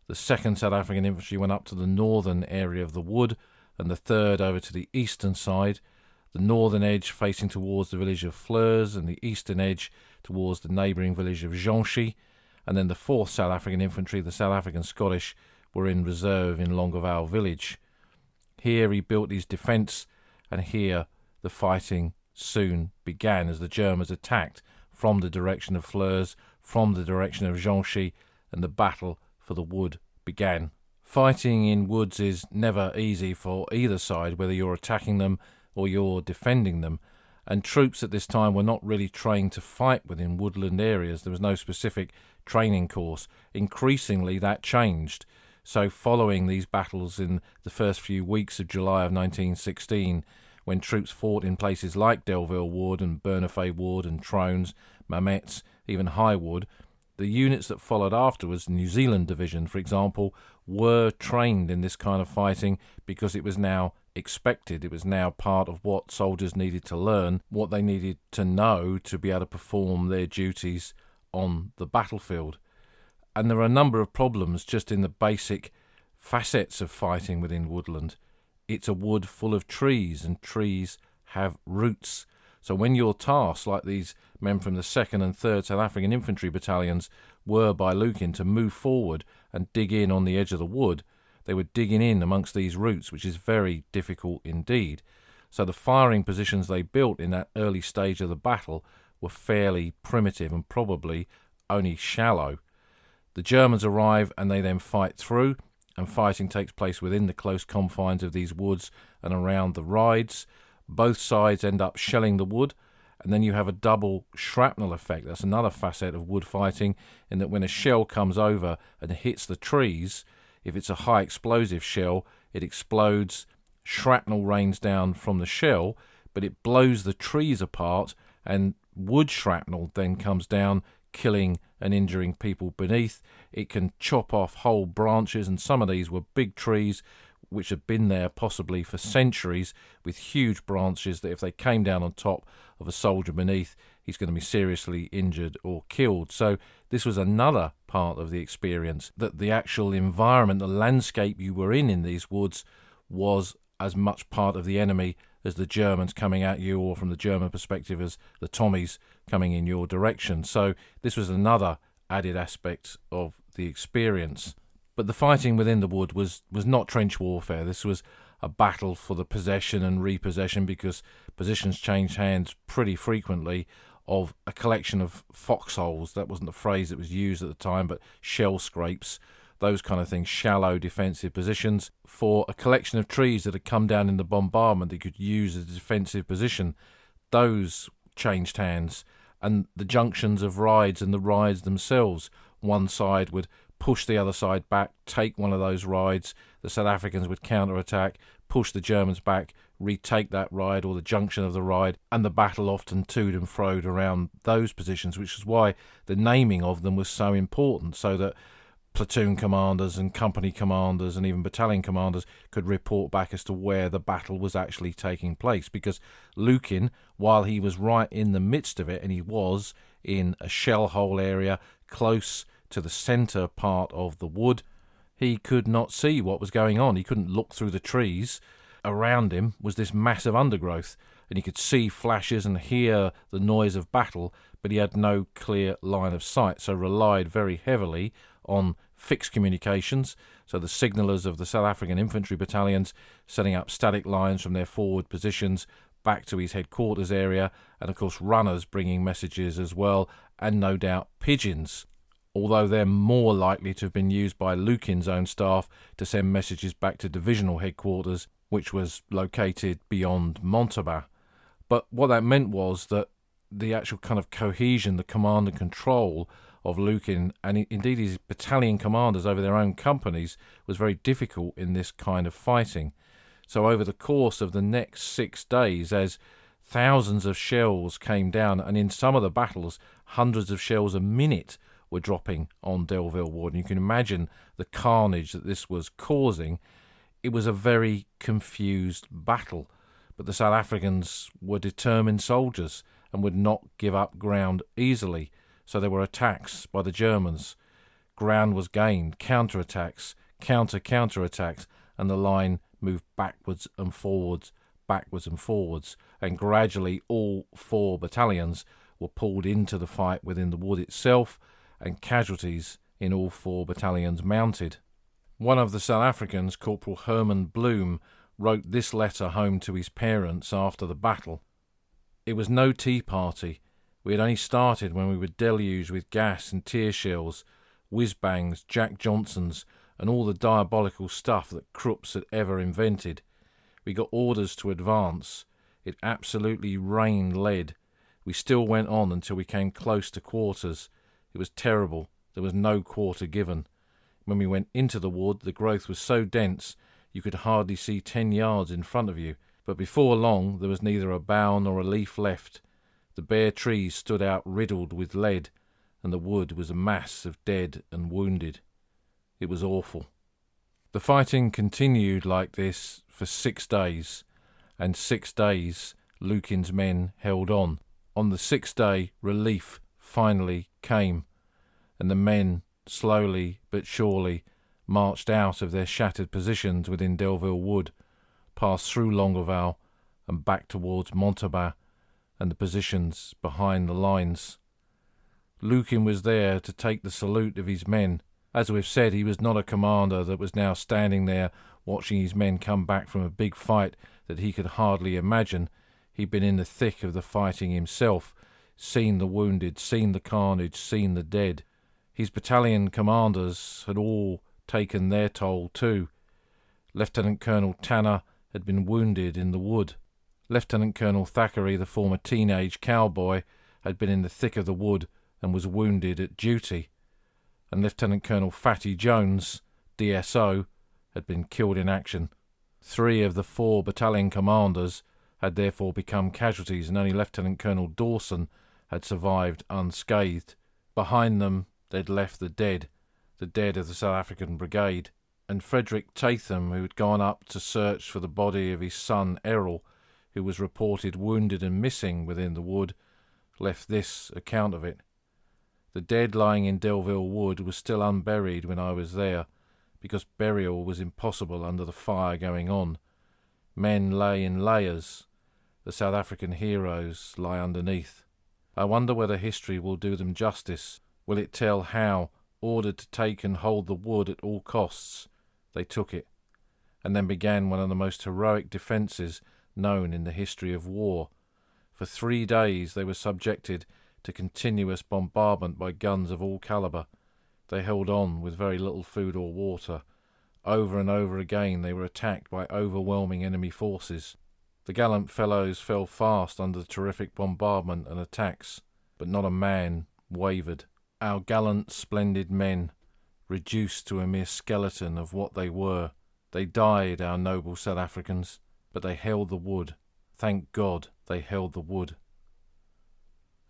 The 2nd South African Infantry went up to the northern area of the wood, and the 3rd over to the eastern side, the northern edge facing towards the village of Fleurs and the eastern edge towards the neighbouring village of Ginchy, and then the 4th South African Infantry, the South African Scottish, were in reserve in Longueval village. Here he built his defence, and here the fighting soon began as the Germans attacked from the direction of Fleurs, from the direction of Ginchy, and the battle for the wood began. Fighting in woods is never easy for either side, whether you're attacking them or you're defending them, and troops at this time were not really trained to fight within woodland areas. There was no specific training course. Increasingly that changed. So following these battles in the first few weeks of July of 1916, when troops fought in places like Delville Wood and Bernafay Wood and Trones, Mametz, even Highwood, the units that followed afterwards, New Zealand Division, for example, were trained in this kind of fighting because it was now expected. It was now part of what soldiers needed to learn, what they needed to know to be able to perform their duties on the battlefield. And there are a number of problems just in the basic facets of fighting within woodland. It's a wood full of trees, and trees have roots. So when you're tasked, like these men from the 2nd and 3rd South African Infantry Battalions were by Lukin, to move forward and dig in on the edge of the wood, they were digging in amongst these roots, which is very difficult indeed. So the firing positions they built in that early stage of the battle were fairly primitive and probably only shallow. The Germans arrive and they then fight through, and fighting takes place within the close confines of these woods and around the rides. Both sides end up shelling the wood, and then you have a double shrapnel effect. That's another facet of wood fighting, in that when a shell comes over and hits the trees, if it's a high explosive shell, it explodes, shrapnel rains down from the shell, but it blows the trees apart, and wood shrapnel then comes down, killing and injuring people beneath. It can chop off whole branches, and some of these were big trees which had been there possibly for centuries, with huge branches that if they came down on top of a soldier beneath, he's going to be seriously injured or killed. So this was another part of the experience, that the actual environment, the landscape you were in these woods, was as much part of the enemy as the Germans coming at you, or from the German perspective as the Tommies coming in your direction. So this was another added aspect of the experience. But the fighting within the wood was not trench warfare. This was a battle for the possession and repossession, because positions changed hands pretty frequently, of a collection of foxholes. That wasn't the phrase that was used at the time, but shell scrapes, those kind of things, shallow defensive positions, for a collection of trees that had come down in the bombardment that you could use as a defensive position. Those changed hands, and the junctions of rides and the rides themselves. One side would push the other side back, take one of those rides, the South Africans would counter-attack, push the Germans back, retake that ride or the junction of the ride, and the battle often toed and froed around those positions, which is why the naming of them was so important, so that platoon commanders and company commanders and even battalion commanders could report back as to where the battle was actually taking place. Because Lukin, while he was right in the midst of it, and he was in a shell hole area close to the centre part of the wood, he could not see what was going on. He couldn't look through the trees. Around him was this massive undergrowth, and he could see flashes and hear the noise of battle, but he had no clear line of sight, so relied very heavily on fixed communications, so the signallers of the South African infantry battalions setting up static lines from their forward positions back to his headquarters area, and of course runners bringing messages as well, and no doubt pigeons, although they're more likely to have been used by Lukin's own staff to send messages back to divisional headquarters, which was located beyond Montauban. But what that meant was that the actual kind of cohesion, the command and control of Lukin, and indeed his battalion commanders over their own companies, was very difficult in this kind of fighting. So over the course of the next 6 days, as thousands of shells came down, and in some of the battles, hundreds of shells a minute were dropping on Delville Wood, and you can imagine the carnage that this was causing. It was a very confused battle, but the South Africans were determined soldiers and would not give up ground easily. So there were attacks by the Germans. Ground was gained, counter-attacks, counter-attacks, and the line moved backwards and forwards, and gradually all 4 battalions were pulled into the fight within the wood itself, and casualties in all 4 battalions mounted. One of the South Africans, Corporal Herman Bloom, wrote this letter home to his parents after the battle. It was no tea party. We had only started when we were deluged with gas and tear shells, whiz-bangs, Jack Johnsons, and all the diabolical stuff that Krupps had ever invented. We got orders to advance. It absolutely rained lead. We still went on until we came close to quarters. It was terrible. There was no quarter given. When we went into the wood, the growth was so dense you could hardly see 10 yards in front of you. But before long there was neither a bough nor a leaf left. The bare trees stood out riddled with lead, and the wood was a mass of dead and wounded. It was awful. The fighting continued like this for 6 days, and 6 days Lukin's men held on. On the 6th day, relief finally came, and the men, slowly but surely, marched out of their shattered positions within Delville Wood, passed through Longueval, and back towards Montauban and the positions behind the lines. Lukin was there to take the salute of his men. As we've said, he was not a commander that was now standing there watching his men come back from a big fight that he could hardly imagine. He'd been in the thick of the fighting himself, seen the wounded, seen the carnage, seen the dead. His battalion commanders had all taken their toll too. Lieutenant Colonel Tanner had been wounded in the wood. Lieutenant Colonel Thackeray, the former teenage cowboy, had been in the thick of the wood and was wounded at duty. And Lieutenant Colonel Fatty Jones, DSO, had been killed in action. 3 of the 4 battalion commanders had therefore become casualties, and only Lieutenant Colonel Dawson had survived unscathed. Behind them they'd left the dead of the South African Brigade, and Frederick Tatham, who had gone up to search for the body of his son Errol, who was reported wounded and missing within the wood, left this account of it. The dead lying in Delville Wood was still unburied when I was there, because burial was impossible under the fire going on. Men lay in layers. The South African heroes lie underneath. I wonder whether history will do them justice. Will it tell how, ordered to take and hold the wood at all costs, they took it, and then began one of the most heroic defences known in the history of war. For 3 days they were subjected to continuous bombardment by guns of all calibre. They held on with very little food or water. Over and over again they were attacked by overwhelming enemy forces. The gallant fellows fell fast under the terrific bombardment and attacks, but not a man wavered. Our gallant, splendid men, reduced to a mere skeleton of what they were. They died, our noble South Africans, but they held the wood. Thank God they held the wood.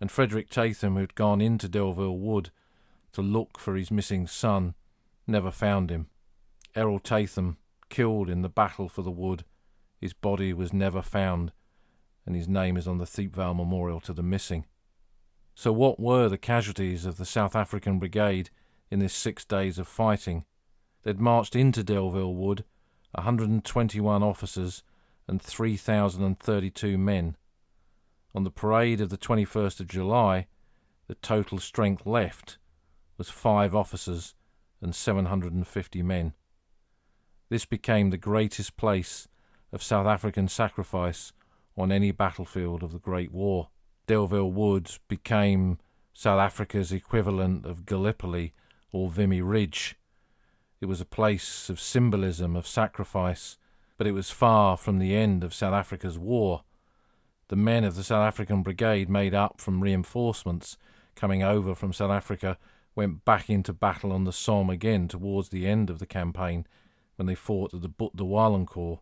And Frederick Tatham, who'd gone into Delville Wood to look for his missing son, never found him. Errol Tatham, killed in the battle for the wood, his body was never found, and his name is on the Thiepval Memorial to the missing. So what were the casualties of the South African Brigade in this 6 days of fighting? They'd marched into Delville Wood, 121 officers and 3,032 men. On the parade of the 21st of July, the total strength left was 5 officers and 750 men. This became the greatest place of South African sacrifice on any battlefield of the Great War. Delville Wood became South Africa's equivalent of Gallipoli or Vimy Ridge. It was a place of symbolism, of sacrifice, but it was far from the end of South Africa's war. The men of the South African Brigade, made up from reinforcements coming over from South Africa, went back into battle on the Somme again towards the end of the campaign, when they fought at the Butte de Wallencourt.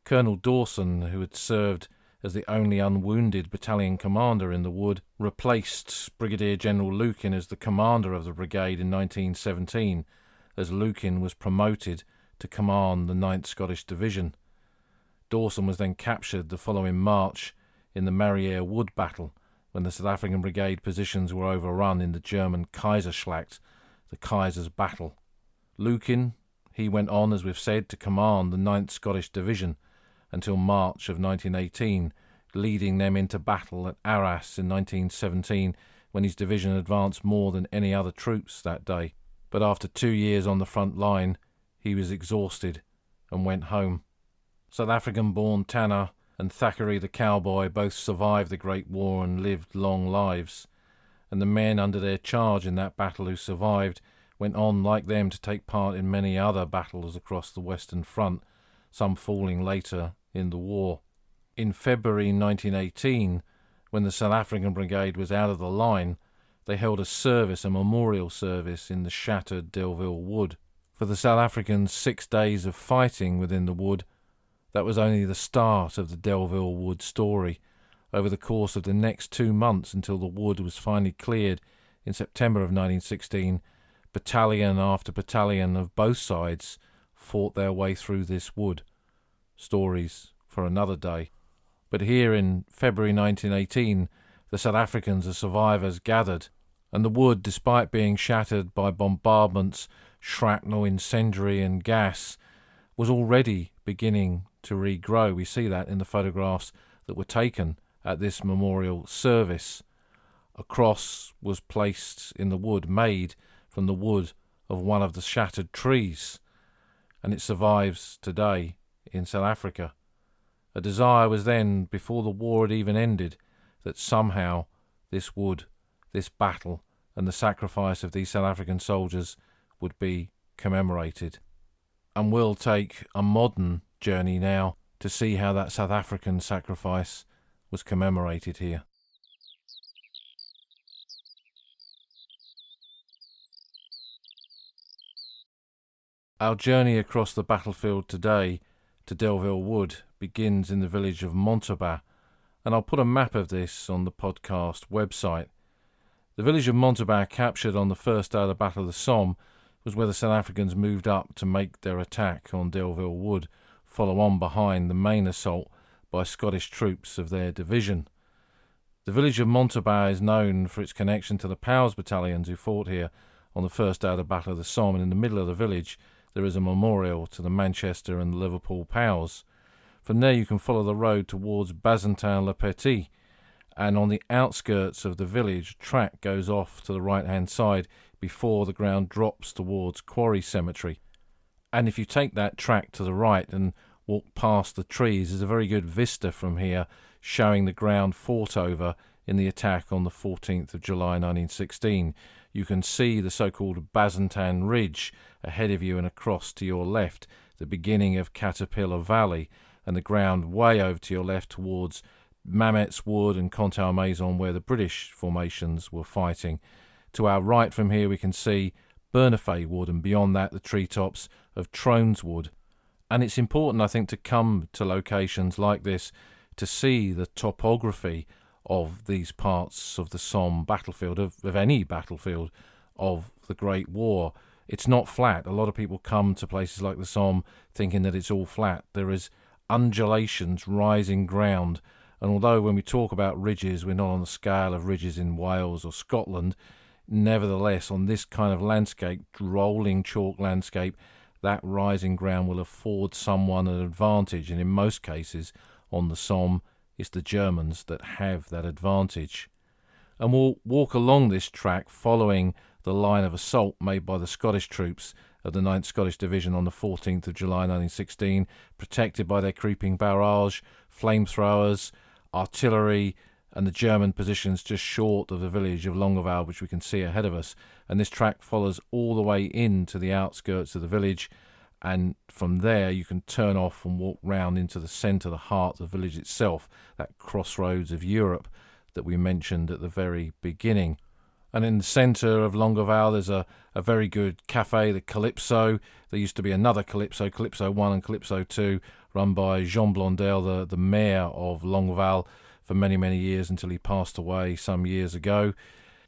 Colonel Dawson, who had served as the only unwounded battalion commander in the wood, replaced Brigadier General Lukin as the commander of the brigade in 1917, as Lukin was promoted to command the 9th Scottish Division. Dawson was then captured the following March in the Marriere Wood battle when the South African Brigade positions were overrun in the German Kaiserschlacht, the Kaiser's Battle. Lukin, he went on, as we've said, to command the 9th Scottish Division until March of 1918, leading them into battle at Arras in 1917, when his division advanced more than any other troops that day. But after 2 years on the front line, he was exhausted and went home. South African-born Tanner and Thackeray the cowboy both survived the Great War and lived long lives, and the men under their charge in that battle who survived went on, like them, to take part in many other battles across the Western Front, some falling later in the war. In February 1918, when the South African Brigade was out of the line, they held a memorial service in the shattered Delville Wood. For the South Africans' 6 days of fighting within the wood, that was only the start of the Delville Wood story. Over the course of the next 2 months, until the wood was finally cleared in September of 1916, battalion after battalion of both sides fought their way through this wood. Stories for another day. But here in February 1918, the South Africans as survivors gathered, and the wood, despite being shattered by bombardments, shrapnel, incendiary and gas, was already beginning to regrow. We see that in the photographs that were taken at this memorial service. A cross was placed in the wood, made from the wood of one of the shattered trees, and it survives today in South Africa. A desire was then, before the war had even ended, that somehow this wood, this battle, and the sacrifice of these South African soldiers would be commemorated. And we'll take a modern journey now to see how that South African sacrifice was commemorated here. Our journey across the battlefield today to Delville Wood begins in the village of Montauban, and I'll put a map of this on the podcast website. The village of Montauban, captured on the first day of the Battle of the Somme, was where the South Africans moved up to make their attack on Delville Wood, follow on behind the main assault by Scottish troops of their division. The village of Montauban is known for its connection to the Powers battalions who fought here on the first day of the Battle of the Somme, and in the middle of the village there is a memorial to the Manchester and Liverpool Powers. From there you can follow the road towards Bazentin-le-Petit, and on the outskirts of the village, a track goes off to the right-hand side before the ground drops towards Quarry Cemetery. And if you take that track to the right and walk past the trees, there's a very good vista from here showing the ground fought over in the attack on the 14th of July 1916. You can see the so-called Bazentin Ridge ahead of you and across to your left, the beginning of Caterpillar Valley, and the ground way over to your left towards Mametz Wood and Contalmaison, where the British formations were fighting. To our right from here we can see Bernafay Wood, and beyond that the treetops of Trones Wood. And it's important, I think, to come to locations like this to see the topography of these parts of the Somme battlefield, of any battlefield of the Great War. It's not flat. A lot of people come to places like the Somme thinking that it's all flat. There is undulations, rising ground, and although when we talk about ridges, we're not on the scale of ridges in Wales or Scotland, nevertheless, on this kind of landscape, rolling chalk landscape, that rising ground will afford someone an advantage, and in most cases on the Somme, it's the Germans that have that advantage. And we'll walk along this track following the line of assault made by the Scottish troops of the 9th Scottish Division on the 14th of July 1916, protected by their creeping barrage, flamethrowers, artillery, and the German positions just short of the village of Longueval, which we can see ahead of us. And this track follows all the way into the outskirts of the village, and from there you can turn off and walk round into the centre, the heart of the village itself, that crossroads of Europe that we mentioned at the very beginning. And in the centre of Longueval there's a very good cafe, the Calypso. There used to be another Calypso, Calypso 1 and Calypso 2, run by Jean Blondel, the mayor of Longueval, for many, many years until he passed away some years ago.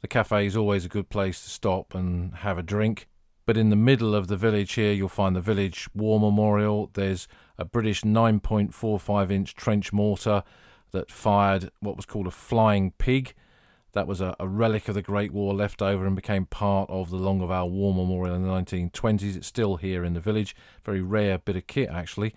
The cafe is always a good place to stop and have a drink. But in the middle of the village here, you'll find the village war memorial. There's a British 9.45-inch trench mortar that fired what was called a flying pig That was a relic of the Great War left over and became part of the Longueval War Memorial in the 1920s. It's still here in the village. Very rare bit of kit, actually.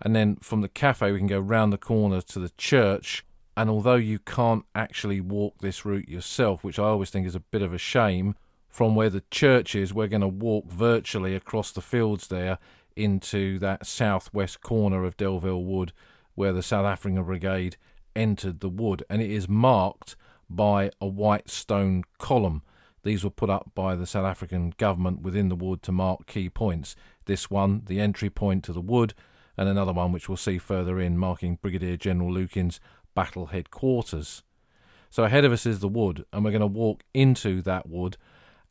And then from the cafe, we can go round the corner to the church. And although you can't actually walk this route yourself, which I always think is a bit of a shame, from where the church is, we're going to walk virtually across the fields there into that southwest corner of Delville Wood, where the South African Brigade entered the wood. And it is marked by a white stone column. These were put up by the South African government within the wood to mark key points. This one, the entry point to the wood, and another one which we'll see further in, marking Brigadier General Lukin's battle headquarters. So ahead of us is the wood, and we're going to walk into that wood,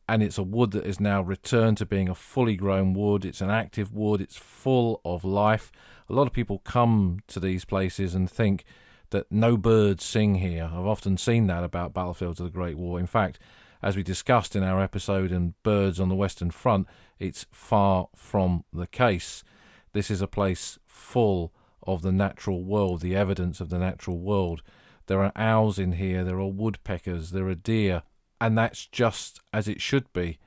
and it's a wood that is now returned to being a fully grown wood. It's an active wood. It's full of life. A lot of people come to these places and think that no birds sing here. I've often seen that about battlefields of the Great War. In fact, as we discussed in our episode on birds on the Western Front, it's far from the case. This is a place full of the natural world, the evidence of the natural world. There are owls in here, there are woodpeckers, there are deer, and that's just as it should be.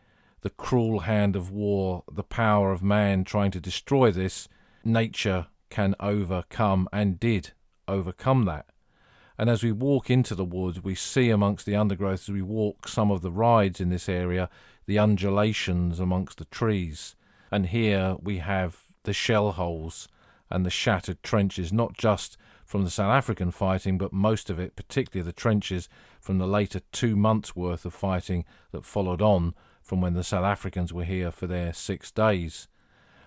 The cruel hand of war, the power of man trying to destroy this, nature can overcome, and did overcome that. And as we walk into the wood, we see amongst the undergrowth, as we walk some of the rides in this area, the undulations amongst the trees. And here we have the shell holes and the shattered trenches, not just from the South African fighting, but most of it, particularly the trenches from the later 2 months' worth of fighting that followed on from when the South Africans were here for their 6 days.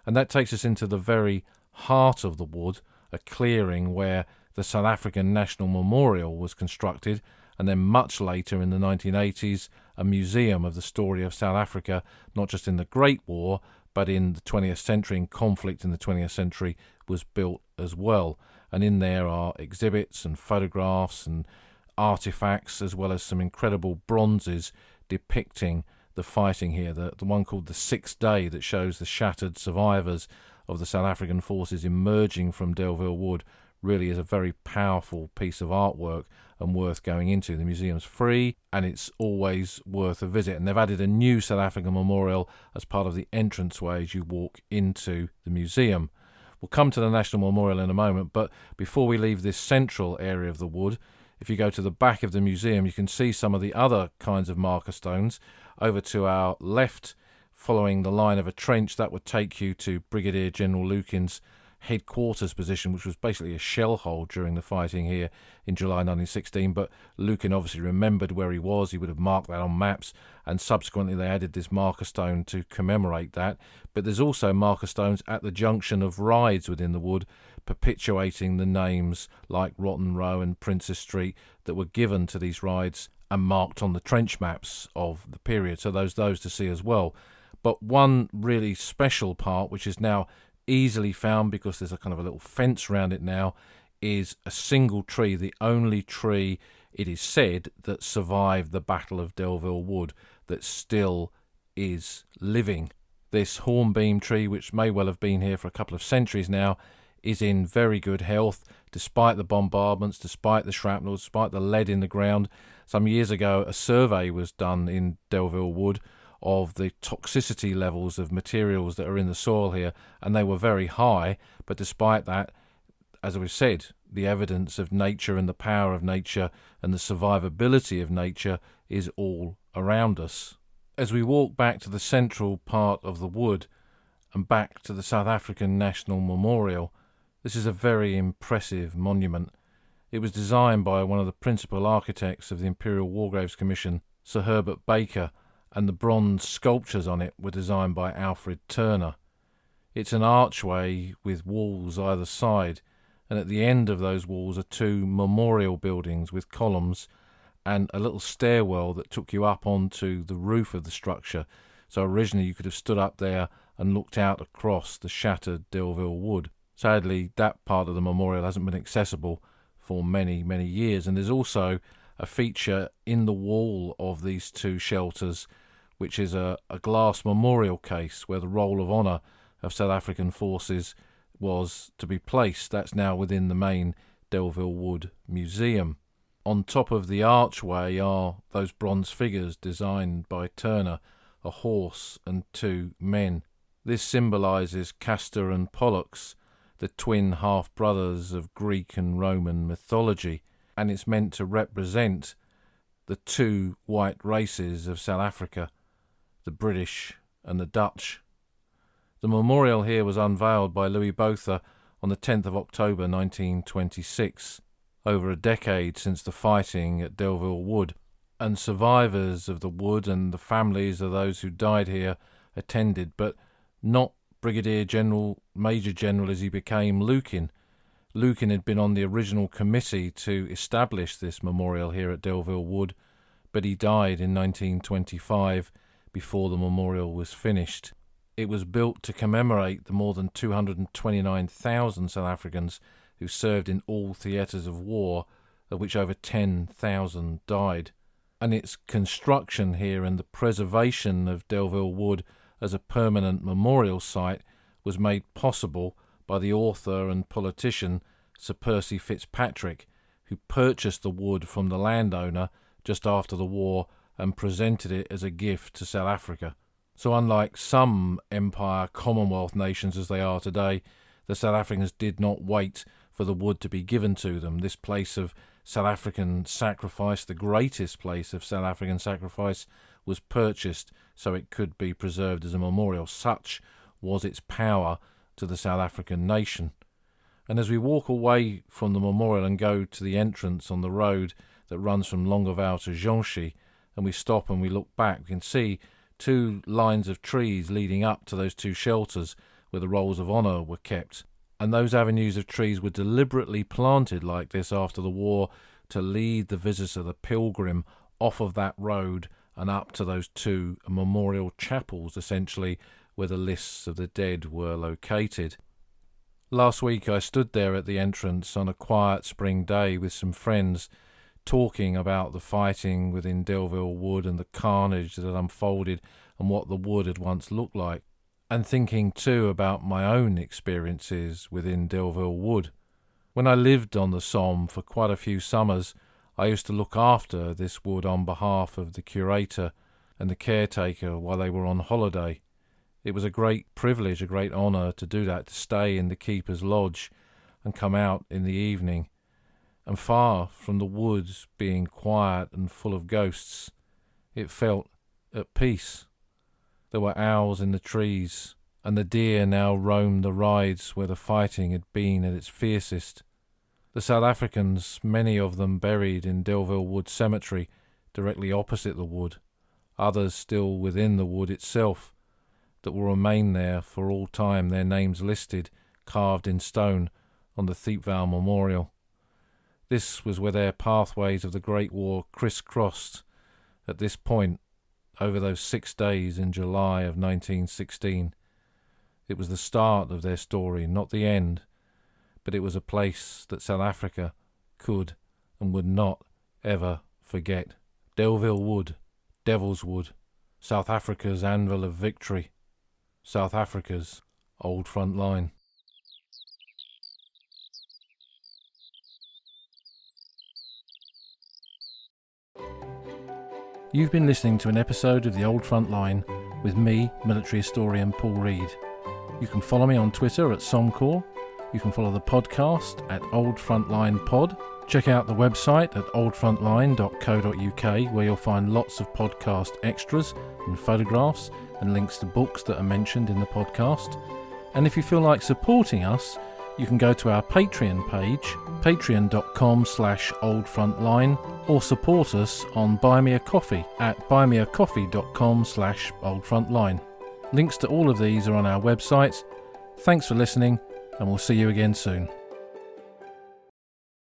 And that takes us into the very heart of the wood, a clearing where the South African National Memorial was constructed, and then much later in the 1980s, a museum of the story of South Africa, not just in the Great War, but in the 20th century, in conflict in the 20th century, was built as well. And in there are exhibits and photographs and artifacts, as well as some incredible bronzes depicting the fighting here. The one called the Sixth Day, that shows the shattered survivors of the South African forces emerging from Delville Wood, really is a very powerful piece of artwork and worth going into. The museum's free and it's always worth a visit. And they've added a new South African memorial as part of the entranceway as you walk into the museum. We'll come to the National Memorial in a moment, but before we leave this central area of the wood, if you go to the back of the museum, you can see some of the other kinds of marker stones. Over to our left, following the line of a trench, that would take you to Brigadier General Lukin's headquarters position, which was basically a shell hole during the fighting here in July 1916. But Lukin obviously remembered where he was. He would have marked that on maps, and subsequently they added this marker stone to commemorate that. But there's also marker stones at the junction of rides within the wood, perpetuating the names like Rotten Row and Princess Street that were given to these rides and marked on the trench maps of the period. So those to see as well. But one really special part, which is now easily found because there's a kind of a little fence around it now, is a single tree, the only tree, it is said, that survived the Battle of Delville Wood, that still is living. This hornbeam tree, which may well have been here for a couple of centuries now, is in very good health, despite the bombardments, despite the shrapnel, despite the lead in the ground. Some years ago, a survey was done in Delville Wood of the toxicity levels of materials that are in the soil here, and they were very high. But despite that, as we've said, the evidence of nature and the power of nature and the survivability of nature is all around us. As we walk back to the central part of the wood and back to the South African National Memorial, this is a very impressive monument. It was designed by one of the principal architects of the Imperial War Graves Commission, Sir Herbert Baker, and the bronze sculptures on it were designed by Alfred Turner. It's an archway with walls either side, and at the end of those walls are 2 memorial buildings with columns and a little stairwell that took you up onto the roof of the structure. So originally you could have stood up there and looked out across the shattered Delville Wood. Sadly, that part of the memorial hasn't been accessible for many, many years. And there's also a feature in the wall of these 2 shelters, which is a glass memorial case where the roll of honour of South African forces was to be placed. That's now within the main Delville Wood Museum. On top of the archway are those bronze figures designed by Turner, a horse and two men. This symbolises Castor and Pollux, the twin half-brothers of Greek and Roman mythology, and it's meant to represent the two white races of South Africa, the British and the Dutch. The memorial here was unveiled by Louis Botha on the 10th of October 1926, over a decade since the fighting at Delville Wood, and survivors of the wood and the families of those who died here attended, but not Brigadier General, Major General as he became, Lukin. Lukin had been on the original committee to establish this memorial here at Delville Wood, but he died in 1925 before the memorial was finished. It was built to commemorate the more than 229,000 South Africans who served in all theatres of war, of which over 10,000 died. And its construction here and the preservation of Delville Wood as a permanent memorial site was made possible by the author and politician Sir Percy Fitzpatrick, who purchased the wood from the landowner just after the war and presented it as a gift to South Africa. So unlike some Empire Commonwealth nations as they are today, the South Africans did not wait for the wood to be given to them. This place of South African sacrifice, the greatest place of South African sacrifice, was purchased so it could be preserved as a memorial. Such was its power to the South African nation. And as we walk away from the memorial and go to the entrance on the road that runs from Longueval to Ginchy, and we stop and we look back, we can see two lines of trees leading up to those two shelters where the rolls of honour were kept. And those avenues of trees were deliberately planted like this after the war to lead the visitor, the pilgrim, off of that road and up to those two memorial chapels, essentially, where the lists of the dead were located. Last week I stood there at the entrance on a quiet spring day with some friends, talking about the fighting within Delville Wood and the carnage that had unfolded and what the wood had once looked like, and thinking too about my own experiences within Delville Wood. When I lived on the Somme for quite a few summers, I used to look after this wood on behalf of the curator and the caretaker while they were on holiday. It was a great privilege, a great honour to do that, to stay in the keeper's lodge and come out in the evening. And far from the woods being quiet and full of ghosts, it felt at peace. There were owls in the trees, and the deer now roamed the rides where the fighting had been at its fiercest. The South Africans, many of them buried in Delville Wood Cemetery, directly opposite the wood, others still within the wood itself, that will remain there for all time, their names listed, carved in stone, on the Thiepval Memorial. This was where their pathways of the Great War crisscrossed at this point over those 6 days in July of 1916. It was the start of their story, not the end, but it was a place that South Africa could and would not ever forget. Delville Wood, Devil's Wood, South Africa's anvil of victory, South Africa's old front line. You've been listening to an episode of The Old Front Line with me, military historian Paul Reed. You can follow me on Twitter at Somcorps. You can follow the podcast at Old Frontline Pod. Check out the website at oldfrontline.co.uk, where you'll find lots of podcast extras and photographs and links to books that are mentioned in the podcast. And if you feel like supporting us, you can go to our Patreon page, patreon.com/oldfrontline, or support us on Buy Me a Coffee at buymeacoffee.com/oldfrontline. Links to all of these are on our website. Thanks for listening, and we'll see you again soon.